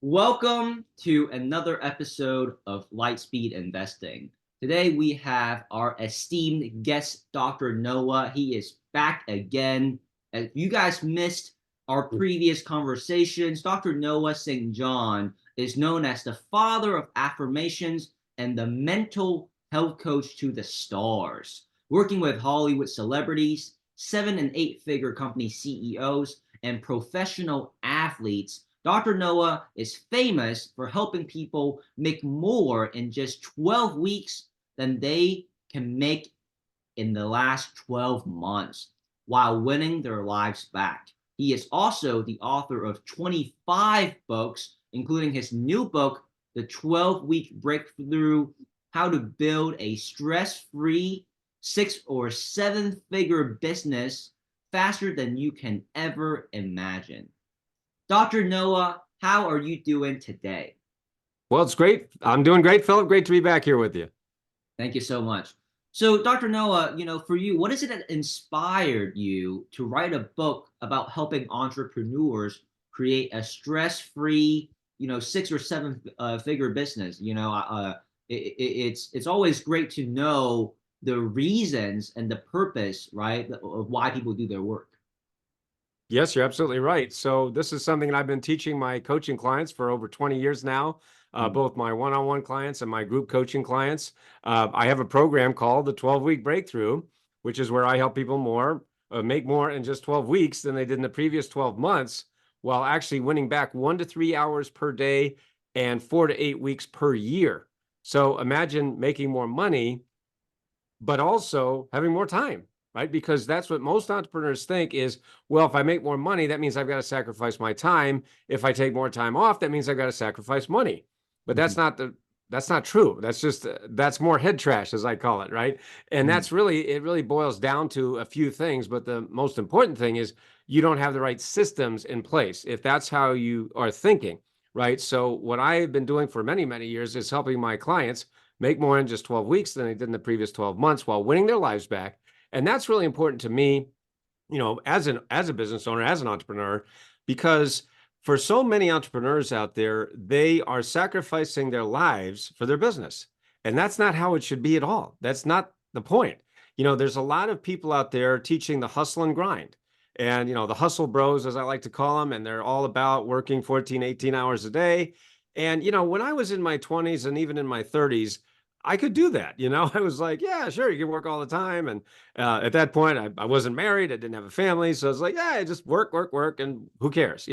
Welcome to another episode of Lightspeed Investing. Today we have our esteemed guest, Dr. Noah. He is back again. If you guys missed our previous conversations, Dr. Noah Singh John is known as the father of affirmations and the mental health coach to the stars, working with Hollywood celebrities, 7 and 8 figure company CEOs, and professional athletes. Dr. Noah is famous for helping people make more in just 12 weeks than they can make in the last 12 months while winning their lives back. He is also the author of 25 books, including his new book, The 12-Week Breakthrough: How to Build a Stress-Free 6 or 7 figure business faster than you can ever imagine. Dr. Noah, how are you doing today? Well, it's great. I'm doing great, Philip. Great to be back here with you. Thank you so much. So, Dr. Noah, for you, what is it that inspired you to write a book about helping entrepreneurs create a stress-free, 6 or 7 figure business? It's always great to know the reasons and the purpose, right, of why people do their work. Yes, you're absolutely right. So this is something that I've been teaching my coaching clients for over 20 years now, Mm. both my one-on-one clients and my group coaching clients. I have a program called the 12-Week Breakthrough, which is where I help people make more in just 12 weeks than they did in the previous 12 months, while actually winning back 1 to 3 hours per day and 4 to 8 weeks per year. So imagine making more money, but also having more time, right? Because that's what most entrepreneurs think is, well, if I make more money, that means I've got to sacrifice my time. If I take more time off, that means I've got to sacrifice money. But Mhm. that's not true. That's more head trash, as I call it, right? And Mhm. it really boils down to a few things. But the most important thing is you don't have the right systems in place if that's how you are thinking, right? So what I've been doing for many, many years is helping my clients make more in just 12 weeks than they did in the previous 12 months while winning their lives back. And that's really important to me, as a business owner, as an entrepreneur, because for so many entrepreneurs out there, they are sacrificing their lives for their business. And that's not how it should be at all. That's not the point. There's a lot of people out there teaching the hustle and grind. And, the hustle bros, as I like to call them, and they're all about working 14, 18 hours a day. And, when I was in my 20s and even in my 30s, I could do that. I was like, yeah, sure, you can work all the time. And at that point, I wasn't married. I didn't have a family. So I was like, yeah, I just work, work, work. And who cares?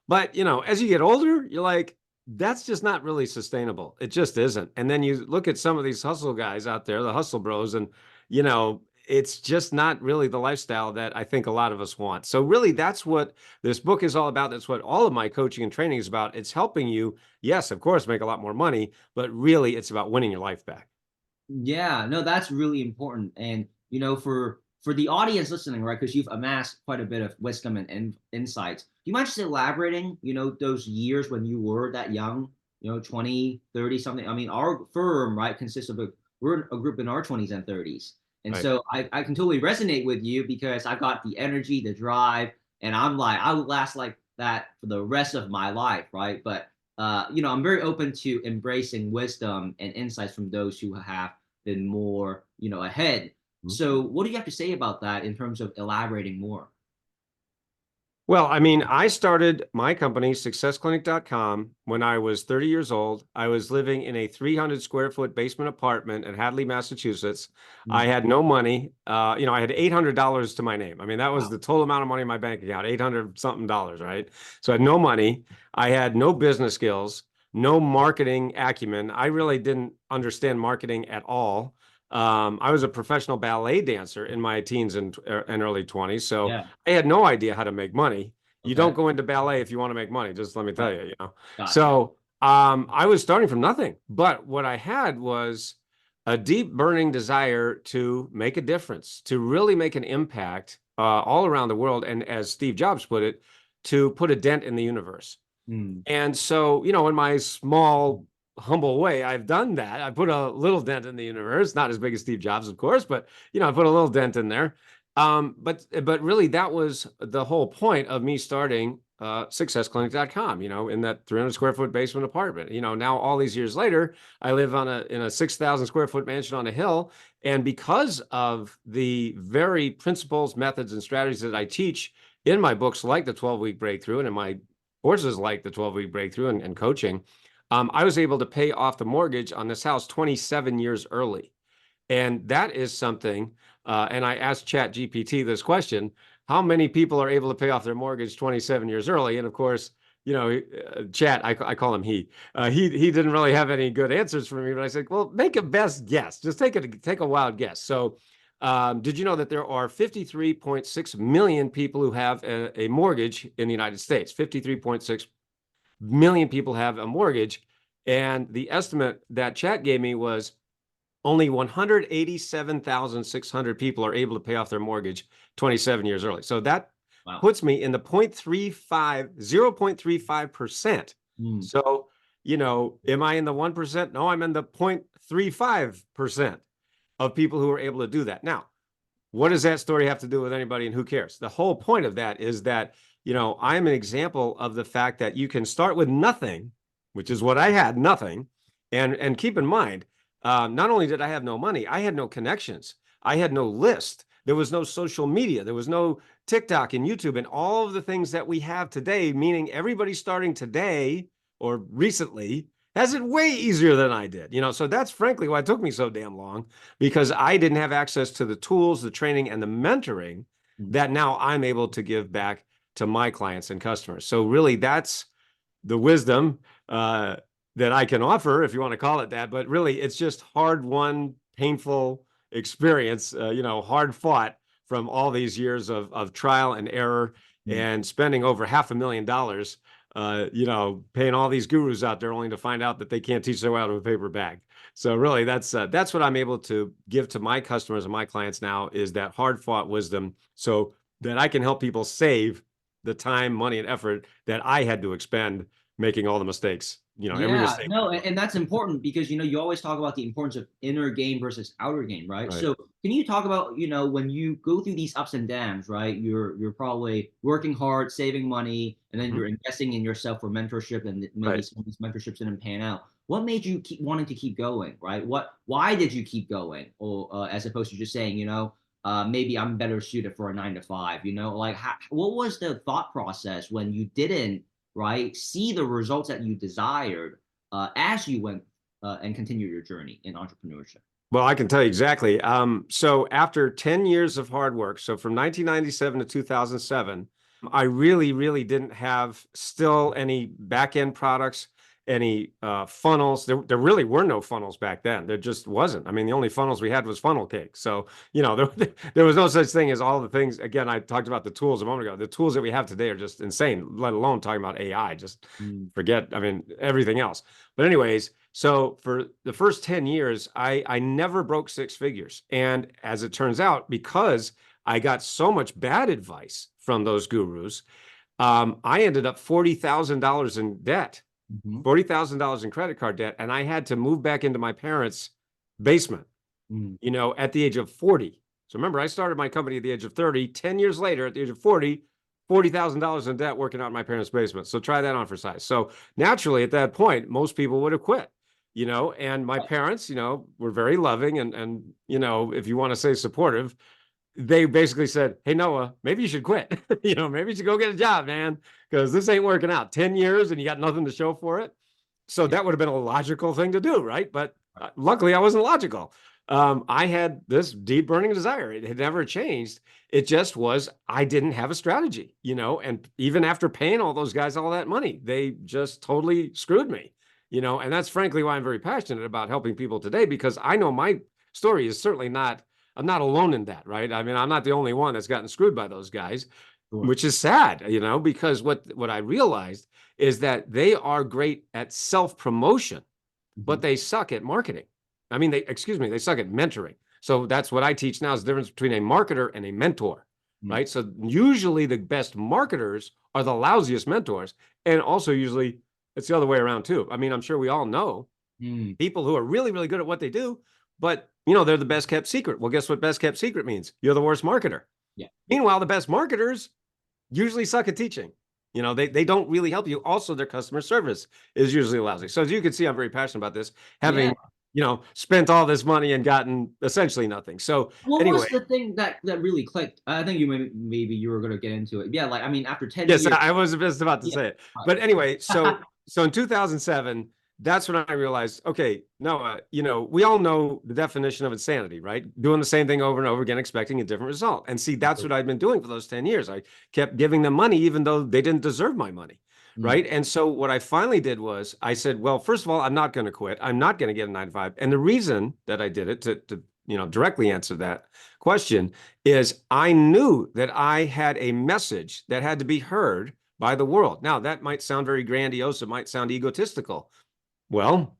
But, as you get older, you're like, that's just not really sustainable. It just isn't. And then you look at some of these hustle guys out there, the hustle bros, and, you know, it's just not really the lifestyle that I think a lot of us want. So really, that's what this book is all about. That's what all of my coaching and training is about. It's helping you, yes, of course, make a lot more money, but really it's about winning your life back. Yeah, no, that's really important. And for the audience listening, right, because you've amassed quite a bit of wisdom and insights. Do you mind just elaborating, those years when you were that young, 20, 30 something? I mean, our firm, right, consists of we're a group in our 20s and 30s. And Right. so I can totally resonate with you because I've got the energy, the drive, and I'm like, I would last like that for the rest of my life, right? But I'm very open to embracing wisdom and insights from those who have been more, ahead. So what do you have to say about that in terms of elaborating more? Well, I mean, I started my company, successclinic.com, when I was 30 years old. I was living in a 300 square foot basement apartment in Hadley, Massachusetts. I Mhm. had no money. I had $800 to my name. I mean, that was Wow. the total amount of money in my bank account, 800 something dollars, right? So I had no money. I had no business skills, no marketing acumen. I really didn't understand marketing at all. I was a professional ballet dancer in my teens and early 20s. So Yeah. I had no idea how to make money. You don't Okay. go into ballet if you want to make money, just let me tell Right. you. Gotcha. So I was starting from nothing, but what I had was a deep burning desire to make a difference, to really make an impact all around the world. And as Steve Jobs put it, to put a dent in the universe. Mm. And so, in my small, humble way, I've done that. I put a little dent in the universe, not as big as Steve Jobs, of course, but I put a little dent in there. But really, that was the whole point of me starting successclinic.com, in that 300 square foot basement apartment. Now all these years later, I live in a 6,000 square foot mansion on a hill. And because of the very principles, methods, and strategies that I teach in my books, like the 12-week breakthrough, and in my courses like the 12-week breakthrough and coaching, I was able to pay off the mortgage on this house 27 years early. And that is something, and I asked ChatGPT this question: how many people are able to pay off their mortgage 27 years early? And of course, Chat, I call him he didn't really have any good answers for me, but I said, well, make a best guess. Just take a wild guess. So did you know that there are 53.6 million people who have a mortgage in the United States? 53.6 million people have a mortgage. And the estimate that Chat gave me was only 187,600 people are able to pay off their mortgage 27 years early. So that puts me in the 0.35%. So, am I in the 1%? No, I'm in the 0.35% of people who are able to do that. Now, what does that story have to do with anybody, and who cares? The whole point of that is that, I'm an example of the fact that you can start with nothing, which is what I had, nothing. And keep in mind, not only did I have no money, I had no connections. I had no list. There was no social media. There was no TikTok and YouTube and all of the things that we have today, meaning everybody starting today or recently has it way easier than I did. So that's frankly why it took me so damn long, because I didn't have access to the tools, the training, and the mentoring that now I'm able to give back to my clients and customers. So really, that's the wisdom that I can offer, if you want to call it that. But really, it's just hard-won, painful experience, hard fought from all these years of trial and error and spending over $500,000, paying all these gurus out there only to find out that they can't teach their way out of a paper bag. So really, that's what I'm able to give to my customers and my clients now, is that hard-fought wisdom, so that I can help people save the time, money, and effort that I had to expend making all the mistakes. Every mistake. No, and that's important, because you always talk about the importance of inner game versus outer game, right? So can you talk about, when you go through these ups and downs, right? You're probably working hard, saving money, and then you're investing in yourself for mentorship, and maybe some of these mentorships didn't pan out. What made you keep wanting to keep going, right? Why did you keep going, or as opposed to just saying, maybe I'm better suited for a 9 to 5, what was the thought process when you didn't, right, see the results that you desired as you went and continued your journey in entrepreneurship? Well, I can tell you exactly. So after 10 years of hard work, so from 1997 to 2007, I really, really didn't have still any back-end products, any funnels. There really were no funnels back then. There just wasn't. I mean, the only funnels we had was funnel cake. So, there was no such thing as all the things. Again, I talked about the tools a moment ago. The tools that we have today are just insane, let alone talking about AI. Just forget, everything else. But anyways, so for the first 10 years, I never broke 6 figures. And as it turns out, because I got so much bad advice from those gurus, I ended up $40,000 in debt. $40,000 in credit card debt, and I had to move back into my parents' basement, at the age of 40. So remember, I started my company at the age of 30. 10 years later, at the age of 40, $40,000 in debt working out in my parents' basement. So try that on for size. So naturally, at that point, most people would have quit, and my parents, were very loving and if you want to say supportive, they basically said, hey, Noah, maybe you should quit. Maybe you should go get a job, man, because this ain't working out. 10 years and you got nothing to show for it. So that would have been a logical thing to do, right? But luckily, I wasn't logical. I had this deep burning desire. It had never changed. It just was, I didn't have a strategy, and even after paying all those guys all that money, they just totally screwed me, and that's frankly why I'm very passionate about helping people today, because I know my story is certainly not, I'm not alone in that, right? I'm not the only one that's gotten screwed by those guys, which is sad, because what I realized is that they are great at self-promotion, but they suck at marketing. They suck at mentoring. So that's what I teach now, is the difference between a marketer and a mentor, right? So usually the best marketers are the lousiest mentors. And also usually it's the other way around too. I'm sure we all know people who are really, really good at what they do, but they're the best kept secret. Well, guess what best kept secret means? You're the worst marketer. Yeah. Meanwhile, the best marketers usually suck at teaching. You know, they don't really help you. Also, their customer service is usually lousy. So as you can see, I'm very passionate about this, Yeah. having, spent all this money and gotten essentially nothing. So What anyway, was the thing that really clicked? I think maybe you were gonna get into it. Yeah, like I mean, after 10 yes, years. I was just about to Yeah. say it. But anyway, so in 2007, that's when I realized, okay, Noah, we all know the definition of insanity, right? Doing the same thing over and over again, expecting a different result. And see, that's what I'd been doing for those 10 years. I kept giving them money, even though they didn't deserve my money. Mm. Right. And so what I finally did was I said, well, first of all, I'm not going to quit. I'm not going to get a 9 to 5. And the reason that I did it to directly answer that question is I knew that I had a message that had to be heard by the world. Now, that might sound very grandiose. It might sound egotistical. Well,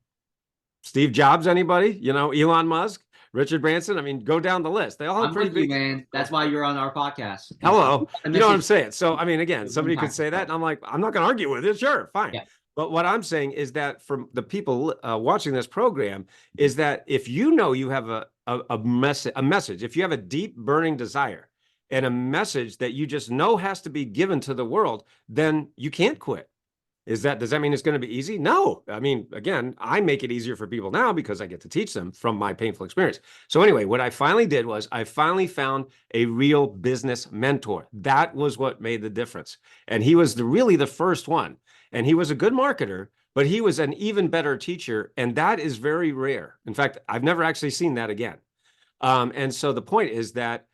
Steve Jobs, anybody? Elon Musk, Richard Branson. I mean, go down the list. They all have I'm pretty with you, big. man. That's why you're on our podcast. Hello. The You know what I'm message saying? So, I mean, again, is somebody could impactful. say that, and I'm like, I'm not going to argue with it. Sure, fine. Yeah. But what I'm saying is that for the people watching this program, is that if you know you have a message, if you have a deep burning desire and a message that you just know has to be given to the world, then you can't quit. Does that mean it's going to be easy? No. I mean, again, I make it easier for people now because I get to teach them from my painful experience. So anyway, what I finally did was I finally found a real business mentor. That was what made the difference. And he was really the first one. And he was a good marketer, but he was an even better teacher. And that is very rare. In fact, I've never actually seen that again. And so the point is that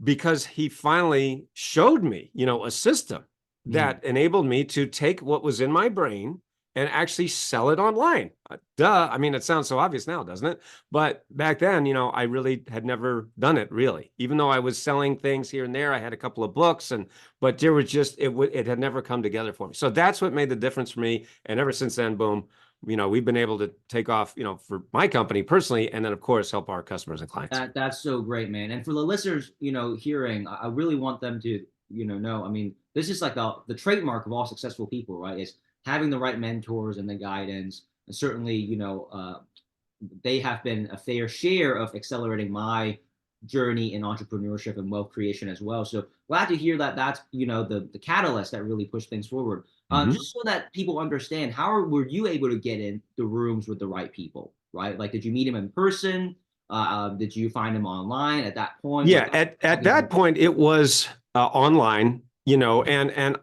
because he finally showed me, a system that enabled me to take what was in my brain and actually sell it online. Duh. I mean, it sounds so obvious now, doesn't it? But back then, I really had never done it really. Even though I was selling things here and there, I had a couple of books, but there was just, it had never come together for me. So that's what made the difference for me. And ever since then, boom, we've been able to take off, for my company personally, and then of course help our customers and clients. That's so great, man. And for the listeners, hearing, I really want them to, know. I mean, this is like the trademark of all successful people, right? Is having the right mentors and the guidance. And certainly, they have been a fair share of accelerating my journey in entrepreneurship and wealth creation as well. So glad to hear that that's, the catalyst that really pushed things forward. Just so that people understand, were you able to get in the rooms with the right people, right? Like, did you meet him in person? Did you find him online at that point? Yeah, at that point it was online, and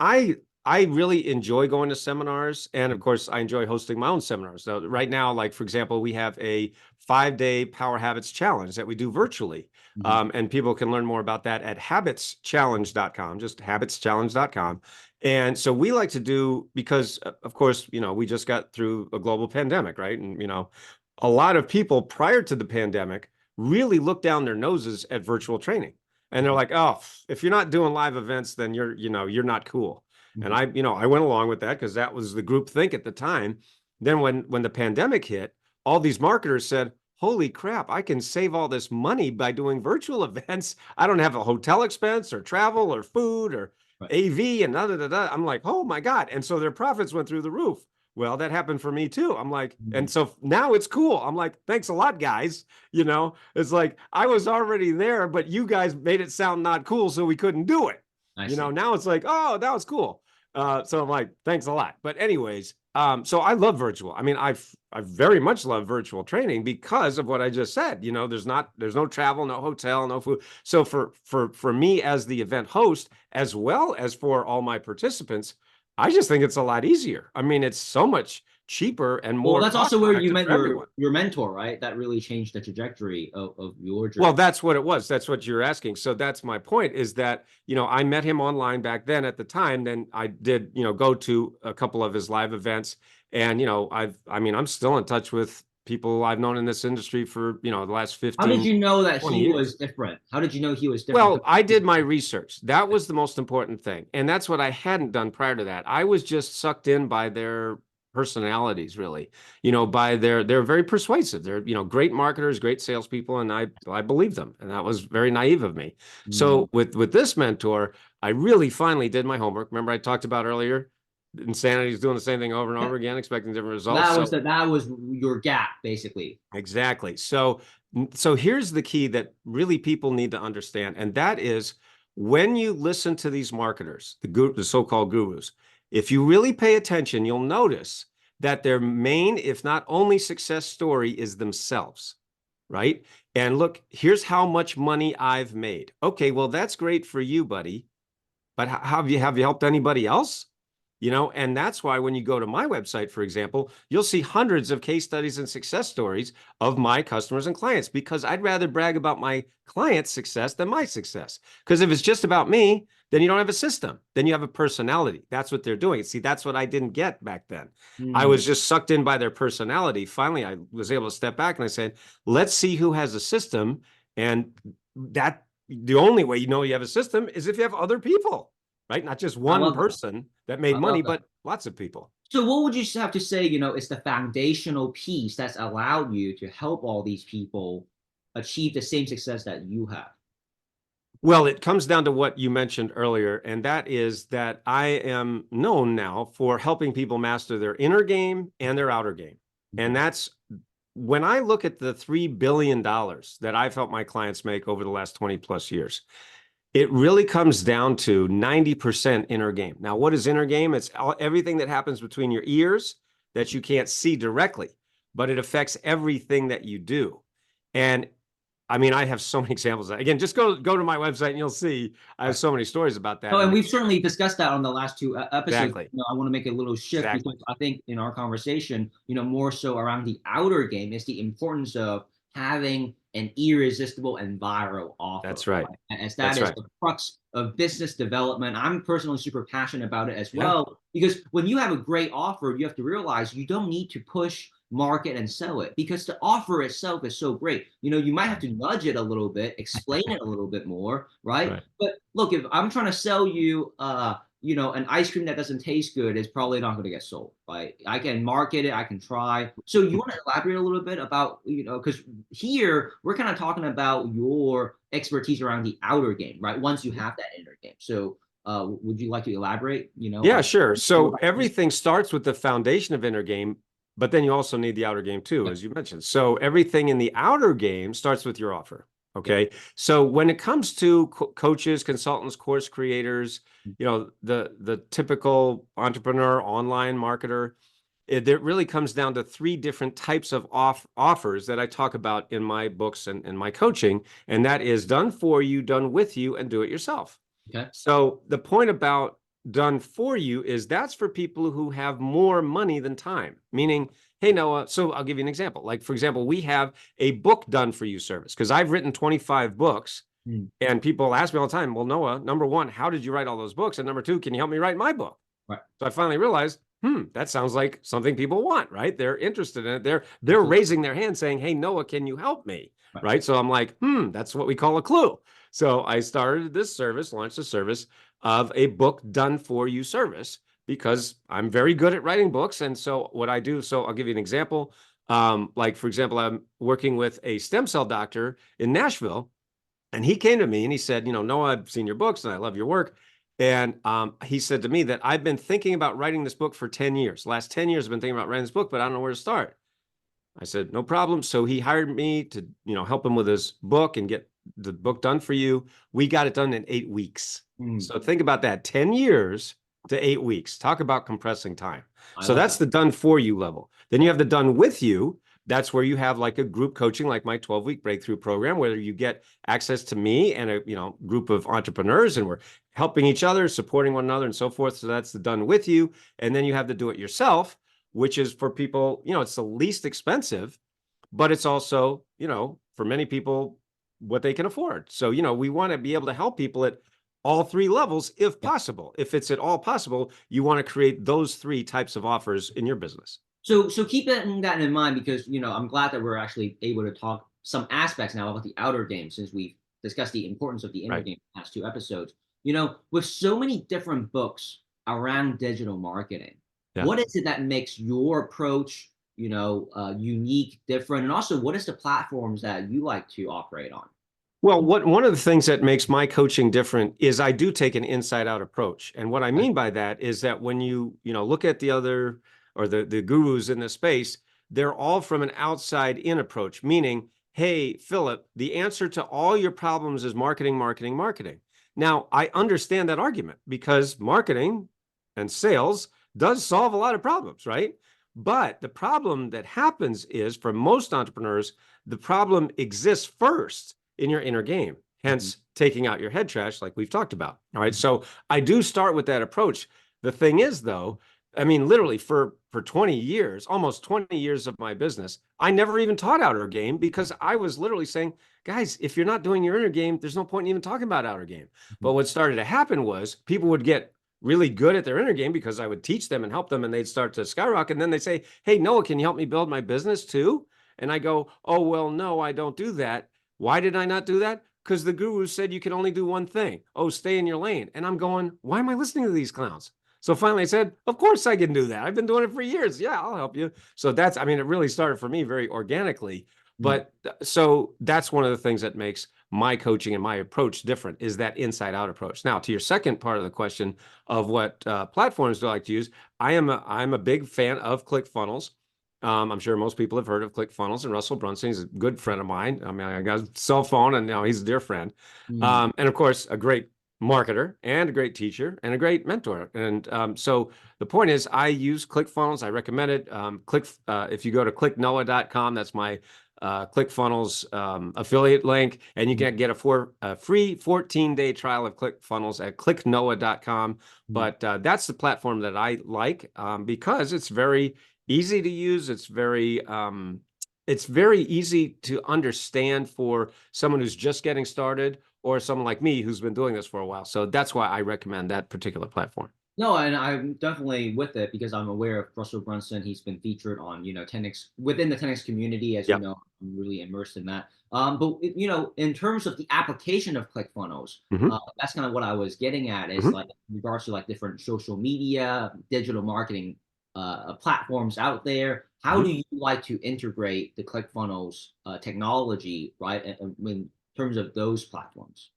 I really enjoy going to seminars, and of course I enjoy hosting my own seminars. So right now, like for example, we have a 5-day Power Habits Challenge that we do virtually, and people can learn more about that at habitschallenge.com, just habitschallenge.com. And so we like to do, because of course, we just got through a global pandemic, right? And a lot of people prior to the pandemic really look down their noses at virtual training. And they're like, oh, if you're not doing live events, then you're not cool. And I went along with that because that was the group think at the time. Then when the pandemic hit, all these marketers said, holy crap, I can save all this money by doing virtual events. I don't have a hotel expense or travel or food or AV and da. I'm like, oh my God. And so their profits went through the roof. Well, that happened for me too. I'm like, and so now it's cool. I'm like, thanks a lot, guys. It's like I was already there, but you guys made it sound not cool, so we couldn't do it. Now it's like, oh, that was cool. So I'm like, thanks a lot. But anyways, so I love virtual. I mean, I very much love virtual training because of what I just said. There's no travel, no hotel, no food. So for me as the event host, as well as for all my participants, I just think it's a lot easier. I mean, it's so much cheaper and more. Well, that's also where you met your mentor, right? That really changed the trajectory of your journey. Well, that's what it was. That's what you're asking. So that's my point, is that, I met him online back then at the time. Then I did, go to a couple of his live events. And, I'm still in touch with people I've known in this industry for, the last 15 How did you know that he years. was different? How did you know he was different? Well, I did my research. That was the most important thing. And that's what I hadn't done prior to that. I was just sucked in by their personalities, really, they're very persuasive. They're, great marketers, great salespeople. And I believe them. And that was very naive of me. So with this mentor, I really finally did my homework. Remember I talked about earlier, insanity is doing the same thing over and over again, expecting different results. That was your gap, basically. Exactly. So here's the key that really people need to understand. And that is, when you listen to these marketers, the so-called gurus, if you really pay attention, you'll notice that their main, if not only success story is themselves, right? And look, here's how much money I've made. Okay, well, that's great for you, buddy. But have you helped anybody else? And that's why when you go to my website, for example, you'll see hundreds of case studies and success stories of my customers and clients, because I'd rather brag about my client's success than my success. Because if it's just about me, then you don't have a system. Then you have a personality. That's what they're doing. See, that's what I didn't get back then. I was just sucked in by their personality. Finally, I was able to step back and I said, let's see who has a system. And that the only way you know you have a system is if you have other people, right? Not just one person that made money, but lots of people. So what would you have to say, is the foundational piece that's allowed you to help all these people achieve the same success that you have? Well, it comes down to what you mentioned earlier, and that is that I am known now for helping people master their inner game and their outer game. And that's when I look at the $3 billion that I've helped my clients make over the last 20 plus years, it really comes down to 90% inner game. Now, what is inner game? It's everything that happens between your ears that you can't see directly, but it affects everything that you do. And I mean, I have so many examples. Again, just go to my website and you'll see I have so many stories about that. Oh, and we've certainly discussed that on the last two episodes. Exactly. I want to make a little shift because I think in our conversation, more so around the outer game is the importance of having an irresistible and viral offer. That's right. As that is the crux of business development. I'm personally super passionate about it as well, because when you have a great offer, you have to realize you don't need to push, market, and sell it, because the offer itself is so great. You might have to nudge it a little bit, explain it a little bit more, right? But look, if I'm trying to sell you an ice cream that doesn't taste good, is probably not going to get sold, right? I can market it, I can try. So you want to elaborate a little bit about, because here we're kind of talking about your expertise around the outer game, right? Once you have that inner game. So would you like to elaborate? Yeah, sure. So everything starts with the foundation of inner game, but then you also need the outer game too, as you mentioned. So everything in the outer game starts with your offer. Okay. So when it comes to coaches, consultants, course creators, the typical entrepreneur, online marketer, it really comes down to three different types of offers that I talk about in my books and my coaching. And that is done for you, done with you, and do it yourself. Okay. So the point about done for you is that's for people who have more money than time, meaning, hey, Noah, so I'll give you an example. Like, for example, we have a book done for you service, because I've written 25 books and people ask me all the time, well, Noah, number one, how did you write all those books? And number two, can you help me write my book? Right. So I finally realized, that sounds like something people want, right? They're interested in it. They're raising their hand saying, hey, Noah, can you help me? Right. So I'm like, that's what we call a clue. So I started this service, launched a service of a book done for you service, because I'm very good at writing books. And so what I do, so I'll give you an example. Like, for example, I'm working with a stem cell doctor in Nashville, and he came to me and he said, Noah, I've seen your books and I love your work. And he said to me that I've been thinking about writing this book for 10 years. Last 10 years, I've been thinking about writing this book, but I don't know where to start. I said, no problem. So he hired me to, help him with his book and get the book done for you. We got it done in 8 weeks. So think about that, 10 years to 8 weeks. Talk about compressing time. So that's the done for you level. Then you have the done with you. That's where you have like a group coaching, like my 12-week breakthrough program, where you get access to me and a group of entrepreneurs, and we're helping each other, supporting one another, and so forth. So that's the done with you. And then you have the do it yourself, which is for people, it's the least expensive, but it's also, for many people, what they can afford. So, we want to be able to help people at all three levels, if possible. If it's at all possible, you want to create those three types of offers in your business. So keep that in mind, because, I'm glad that we're actually able to talk some aspects now about the outer game, since we've discussed the importance of the inner game in the past two episodes. With so many different books around digital marketing, what is it that makes your approach, unique, different? And also, what is the platforms that you like to operate on? Well, one of the things that makes my coaching different is I do take an inside out approach. And what I mean by that is that when you look at the other, or the gurus in this space, they're all from an outside in approach, meaning, hey, Philip, the answer to all your problems is marketing, marketing, marketing. Now, I understand that argument because marketing and sales does solve a lot of problems, right? But the problem that happens is for most entrepreneurs, the problem exists first in your inner game, Mhm. hence taking out your head trash, like we've talked about. All right. So I do start with that approach. The thing is, though, I mean, literally for 20 years, almost 20 years of my business, I never even taught outer game because I was literally saying, guys, if you're not doing your inner game, there's no point in even talking about outer game. But what started to happen was people would get really good at their inner game because I would teach them and help them and they'd start to skyrocket. And then they say, hey, Noah, can you help me build my business too? And I go, oh, well, no, I don't do that. Why did I not do that? Because the guru said you can only do one thing. Oh, stay in your lane. And I'm going, why am I listening to these clowns? So finally I said, of course I can do that. I've been doing it for years. Yeah, I'll help you. So that's, I mean, it really started for me very organically. Mm. But so that's one of the things that makes my coaching and my approach different is that inside out approach. Now, to your second part of the question of what platforms do I like to use, I'm a big fan of ClickFunnels. I'm sure most people have heard of ClickFunnels, and Russell Brunson, he's a good friend of mine. I mean, I got his cell phone, and now he's a dear friend. Mm. And of course, a great marketer and a great teacher and a great mentor. And so the point is, I use ClickFunnels. I recommend it. If you go to clicknoah.com, that's my ClickFunnels affiliate link, and you can get a free 14-day trial of ClickFunnels at clicknoah.com. Mm. But that's the platform that I like because it's very easy to use. It's very easy to understand for someone who's just getting started or someone like me who's been doing this for a while. So that's why I recommend that particular platform. No, and I'm definitely with it because I'm aware of Russell Brunson. He's been featured on, 10x within the 10x community, as you Yep. know, I'm really immersed in that. But in terms of the application of ClickFunnels, Hmm. that's kind of what I was getting at is Hmm. like in regards to like different social media, digital marketing platforms out there. How Hmm. do you like to integrate the ClickFunnels technology, right, in terms of those platforms?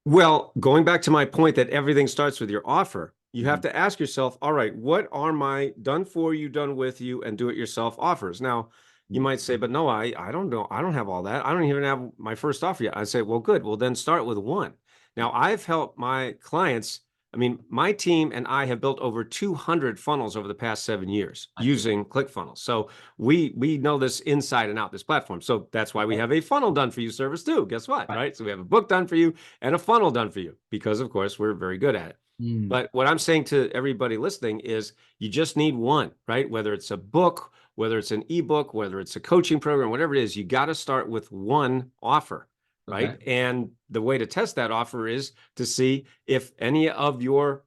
Well, going back to my point that everything starts with your offer, you have Mhm. to ask yourself, all right, what are my done for you, done with you, and do it yourself offers? Now, you might say, but no, I don't know. I don't have all that. I don't even have my first offer yet. I say, well, good. Well, then start with one. Now, I've helped my clients. I mean, my team and I have built over 200 funnels over the past 7 years I see. using ClickFunnels. So we know this inside and out, this platform. So that's why we Okay. have a funnel done for you service too. Guess what? Right. Right. So we have a book done for you and a funnel done for you because, of course, we're very good at it. Mm. But what I'm saying to everybody listening is you just need one, right? Whether it's a book, whether it's an ebook, whether it's a coaching program, whatever it is, you got to start with one offer, Okay. right? And the way to test that offer is to see if any of your,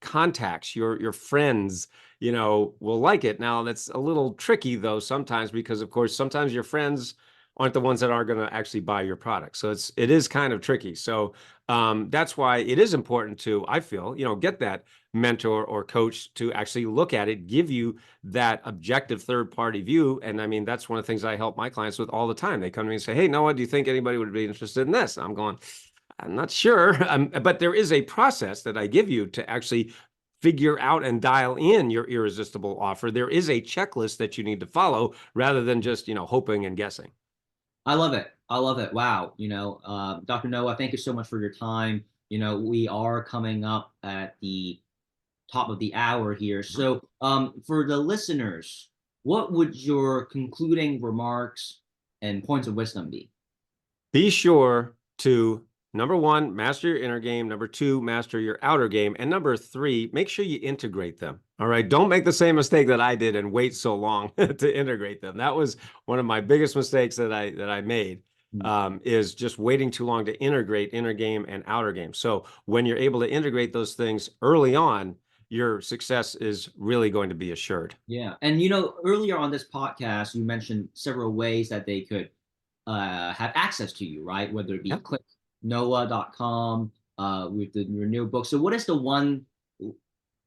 contacts, your friends, will like it. Now, that's a little tricky though sometimes because of course sometimes your friends aren't the ones that are going to actually buy your product. So it is kind of tricky. So that's why it is important to, I feel, get that mentor or coach to actually look at it, give you that objective third party view. And I mean, that's one of the things I help my clients with all the time. They come to me and say, hey, Noah, do you think anybody would be interested in this? I'm going, I'm not sure. But there is a process that I give you to actually figure out and dial in your irresistible offer. There is a checklist that you need to follow rather than just, hoping and guessing. I love it. I love it. Wow. Dr. Noah, thank you so much for your time. We are coming up at the top of the hour here. So, for the listeners, what would your concluding remarks and points of wisdom be? Be sure to number one, master your inner game. Number two, master your outer game. And number three, make sure you integrate them. All right. Don't make the same mistake that I did and wait so long to integrate them. That was one of my biggest mistakes that I made. Mm. Is just waiting too long to integrate inner game and outer game. So when you're able to integrate those things early on, your success is really going to be assured. Yeah. And, earlier on this podcast, you mentioned several ways that they could have access to you, right? Whether it be Yeah. clicknoah.com, with your new book. So what is the one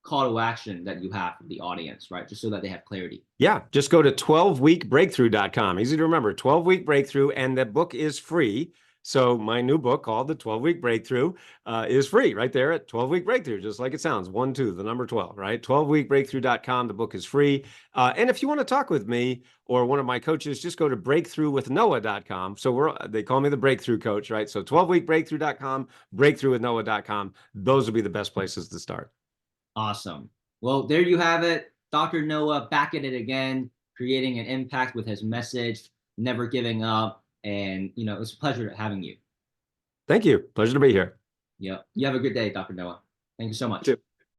call to action that you have for the audience, right? Just so that they have clarity. Yeah, just go to 12weekbreakthrough.com. Easy to remember, 12-week breakthrough, and the book is free. So my new book called The 12-Week Breakthrough is free right there at 12-Week Breakthrough, just like it sounds, 1, 2, the number 12, right? 12weekbreakthrough.com. The book is free. And if you want to talk with me or one of my coaches, just go to breakthroughwithnoah.com. So they call me the breakthrough coach, right? So 12weekbreakthrough.com, breakthroughwithnoah.com. Those would be the best places to start. Awesome. Well, there you have it. Dr. Noah back at it again, creating an impact with his message, never giving up. And, it's a pleasure having you. Thank you. Pleasure to be here. Yeah. You have a good day, Dr. Noah. Thank you so much. You too.